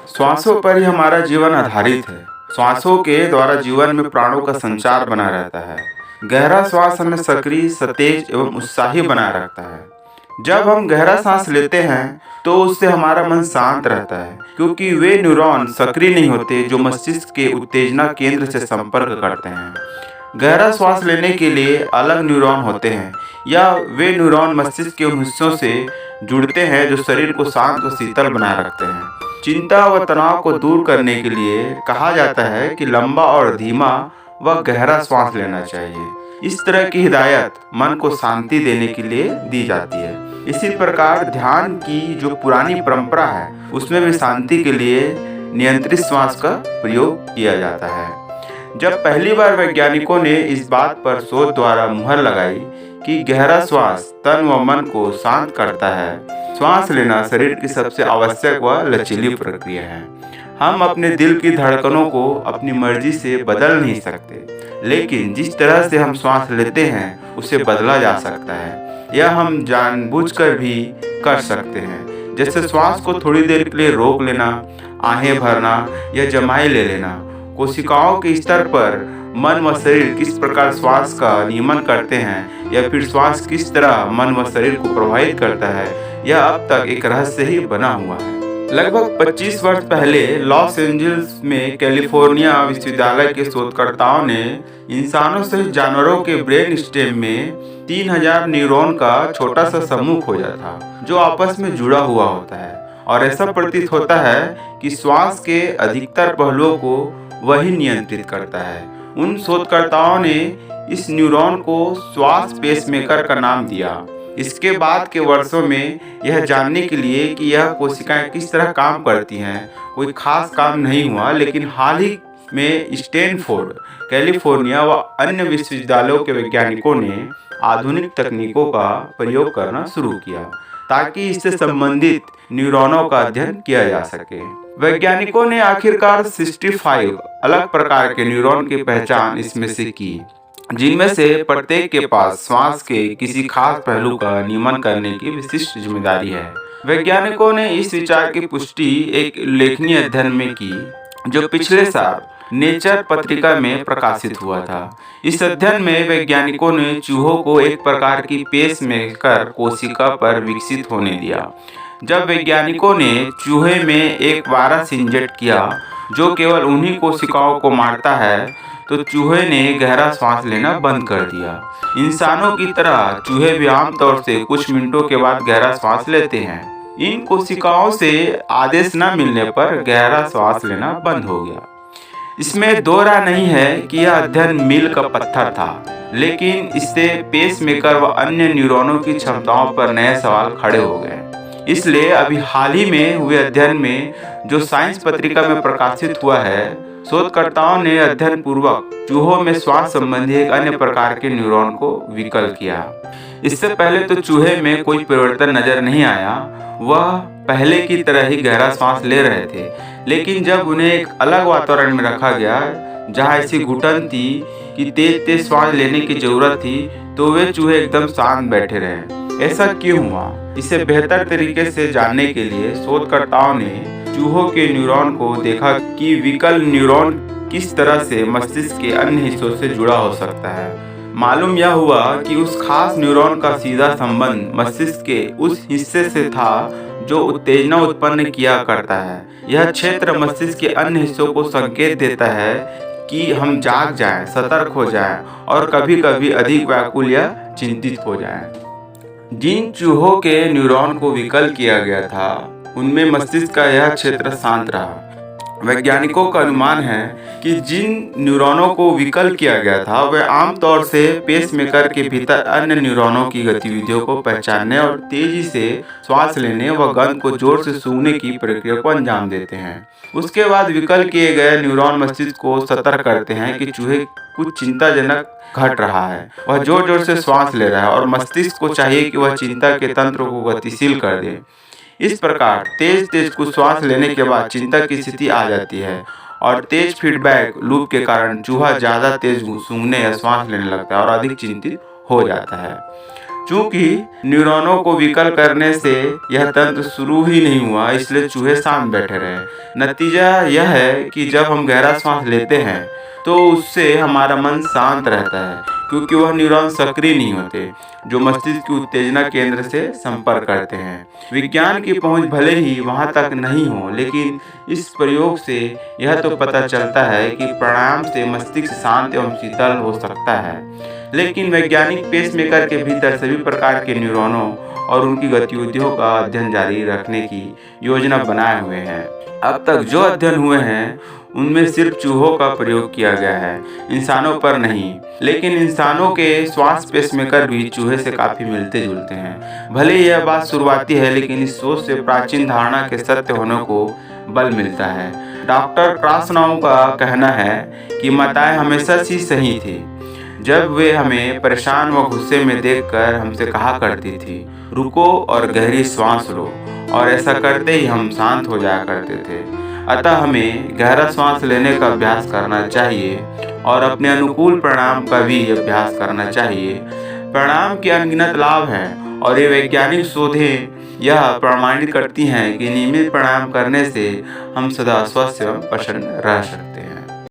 श्वासों पर ही हमारा जीवन आधारित है। श्वासों के द्वारा जीवन में प्राणों का संचार बना रहता है। गहरा श्वास हमें सक्रिय, सतेज एवं उत्साही बनाए रखता है। जब हम गहरा सांस लेते हैं तो उससे हमारा मन शांत रहता है, क्योंकि वे न्यूरॉन सक्रिय नहीं होते जो मस्तिष्क के उत्तेजना केंद्र से संपर्क करते हैं। गहरा श्वास लेने के लिए अलग न्यूरॉन होते हैं, या वे न्यूरॉन मस्तिष्क के उन हिस्सों से जुड़ते हैं जो शरीर को शांत व शीतल बनाए रखते हैं। चिंता व तनाव को दूर करने के लिए कहा जाता है कि लंबा और धीमा व गहरा श्वास लेना चाहिए। इस तरह की हिदायत मन को शांति देने के लिए दी जाती है। इसी प्रकार ध्यान की जो पुरानी परंपरा है उसमें भी शांति के लिए नियंत्रित श्वास का प्रयोग किया जाता है। जब पहली बार वैज्ञानिकों ने इस बात पर शोध द्वारा मुहर लगाई कि गहरा श्वास तन व मन को शांत करता है, श्वास लेना शरीर की सबसे आवश्यक व लचीली प्रक्रिया है। हम अपने दिल की धड़कनों को अपनी मर्जी से बदल नहीं सकते, लेकिन जिस तरह से हम श्वास लेते हैं उसे बदला जा सकता है। यह हम जानबूझकर भी कर सकते हैं, जैसे श्वास को थोड़ी देर के लिए रोक लेना, आहें भरना या जमाई ले लेना। कोशिकाओं के स्तर पर मन व शरीर किस प्रकार श्वास का नियमन करते हैं, या फिर श्वास किस तरह मन व शरीर को प्रभावित करता है, यह अब तक एक रहस्य ही बना हुआ है। लगभग 25 वर्ष पहले लॉस एंजल्स में कैलिफोर्निया विश्वविद्यालय के शोधकर्ताओं ने इंसानों सहित जानवरों के ब्रेन स्टेम में 3000 न्यूरॉन का छोटा सा समूह खोजा था, जो आपस में जुड़ा हुआ होता है। और ऐसा प्रतीत होता है कि श्वास के अधिकतर पहलुओं को वही नियंत्रित करता है। उन शोधकर्ताओं ने इस न्यूरॉन को श्वास पेसमेकर का नाम दिया। इसके बाद के वर्षों में यह जानने के लिए कि यह कोशिकाएं किस तरह काम करती हैं कोई खास काम नहीं हुआ, लेकिन हाल ही में स्टैनफोर्ड, कैलिफोर्निया व अन्य विश्वविद्यालयों के वैज्ञानिकों ने आधुनिक तकनीकों का प्रयोग करना शुरू किया ताकि इससे संबंधित न्यूरॉनों का अध्ययन किया जा सके। वैज्ञानिकों ने आखिरकार 65 अलग प्रकार के न्यूरॉन की पहचान इसमें से की, जिनमें से प्रत्येक के पास श्वास के किसी खास पहलू का नियमन करने की विशिष्ट जिम्मेदारी है। वैज्ञानिकों ने इस विचार की पुष्टि एक उल्लेखनीय अध्ययन में की, जो पिछले साल नेचर पत्रिका में प्रकाशित हुआ था। इस अध्ययन में वैज्ञानिकों ने चूहों को एक प्रकार की पेसमेकर कोशिका पर विकसित होने दिया। जब वैज्ञानिकों ने चूहे में एक वायरस इंजेक्ट किया जो केवल उन्हीं कोशिकाओं को मारता है, तो चूहे ने गहरा श्वास लेना बंद कर दिया। इंसानों की तरह चूहे भी आमतौर से कुछ मिनटों के बाद गहरा श्वास लेते हैं। इन कोशिकाओं से आदेश न मिलने पर गहरा श्वास लेना बंद हो गया। इसमें दो राय नहीं है कि यह अध्ययन मील का पत्थर था, लेकिन इससे पेसमेकर व अन्य न्यूरॉनों की क्षमताओं पर नए सवाल खड़े हो गए। इसलिए अभी हाल ही में हुए अध्ययन में, जो साइंस पत्रिका में प्रकाशित हुआ है, शोधकर्ताओं ने अध्ययन पूर्वक चूहों में श्वास संबंधी एक अन्य प्रकार के न्यूरॉन को विकल किया। इससे पहले तो चूहे में कोई परिवर्तन नजर नहीं आया, वह पहले की तरह ही गहरा श्वास ले रहे थे। लेकिन जब उन्हें एक अलग वातावरण में रखा गया जहां ऐसी घुटन थी कि तेज तेज श्वास लेने की जरूरत थी, तो वे चूहे एकदम शांत बैठे रहे। ऐसा क्यों हुआ? इसे बेहतर तरीके से जानने के लिए शोधकर्ताओं ने चूहों के न्यूरॉन को देखा कि विकल न्यूरॉन किस तरह से मस्तिष्क के अन्य हिस्सों से जुड़ा हो सकता है। मालूम यह हुआ कि उस खास न्यूरॉन का सीधा संबंध मस्तिष्क के उस हिस्से से था जो उत्तेजना उत्पन्न किया करता है। यह क्षेत्र मस्तिष्क के अन्य हिस्सों को संकेत देता है कि हम जाग जाएं, सतर्क हो जाएं और कभी-कभी अधिक व्याकुल या चिंतित हो जाएं। जिन चूहों के न्यूरॉन को विकल किया गया था, उनमें मस्तिष्क का यह क्षेत्र शांत रहा। वैज्ञानिकों का अनुमान है कि जिन न्यूरॉनों को विकल किया गया था, वे आमतौर से पेसमेकर के भीतर अन्य न्यूरॉनों की गतिविधियों को पहचानने और तेजी से श्वास लेने व गंध को जोर से सूंघने की प्रक्रिया को अंजाम देते हैं। उसके बाद विकल किए गए न्यूरॉन मस्तिष्क को सतर्क करते हैं कि चूहे कुछ चिंताजनक घट रहा है। वह जोर जोर से श्वास ले रहा है और मस्तिष्क को चाहिए कि वह चिंता के तंत्र को गतिशील कर दे। इस प्रकार तेज तेज कुछ श्वास लेने के बाद चिंता की स्थिति आ जाती है और तेज फीडबैक लूप के कारण चूहा ज्यादा तेज सूंघने या श्वास लेने लगता है और अधिक चिंतित हो जाता है। चूंकि न्यूरॉनों को विकल करने से यह तंत्र शुरू ही नहीं हुआ, इसलिए चूहे शांत बैठे रहे। नतीजा यह है कि जब हम गहरा श्वास लेते हैं तो उससे हमारा मन शांत रहता है, क्योंकि वह न्यूरॉन सक्रिय नहीं होते जो मस्तिष्क की उत्तेजना केंद्र से संपर्क करते हैं। विज्ञान की पहुंच भले ही वहां तक नहीं हो, लेकिन इस प्रयोग से यह तो पता चलता है कि प्राणायाम से मस्तिष्क शांत एवं शीतल हो सकता है। लेकिन वैज्ञानिक पेसमेकर के भीतर सभी प्रकार के न्यूरॉनों और उनकी गतिविधियों का अध्ययन जारी रखने की योजना बनाए हुए हैं। अब तक जो अध्ययन हुए हैं उनमें सिर्फ चूहों का प्रयोग किया गया है, इंसानों पर नहीं। लेकिन इंसानों के श्वास पेसमेकर भी चूहे से काफी मिलते जुलते हैं। भले यह बात शुरुआती है, लेकिन इस सोच से प्राचीन धारणा के सत्य होने को बल मिलता है। डॉक्टर क्रासनॉव का कहना है कि माताएं हमेशा से सही थी। जब वे हमें परेशान व गुस्से में देखकर हमसे कहा करती थी, रुको और गहरी सांस लो, और ऐसा करते ही हम शांत हो जाया करते थे। अतः हमें गहरा सांस लेने का अभ्यास करना चाहिए और अपने अनुकूल प्राणायाम का भी अभ्यास करना चाहिए। प्राणायाम के अनगिनत लाभ हैं और ये वैज्ञानिक शोधें यह प्रमाणित करती हैं कि नियमित प्राणायाम करने से हम सदा स्वस्थ एवं प्रसन्न रह सकते हैं।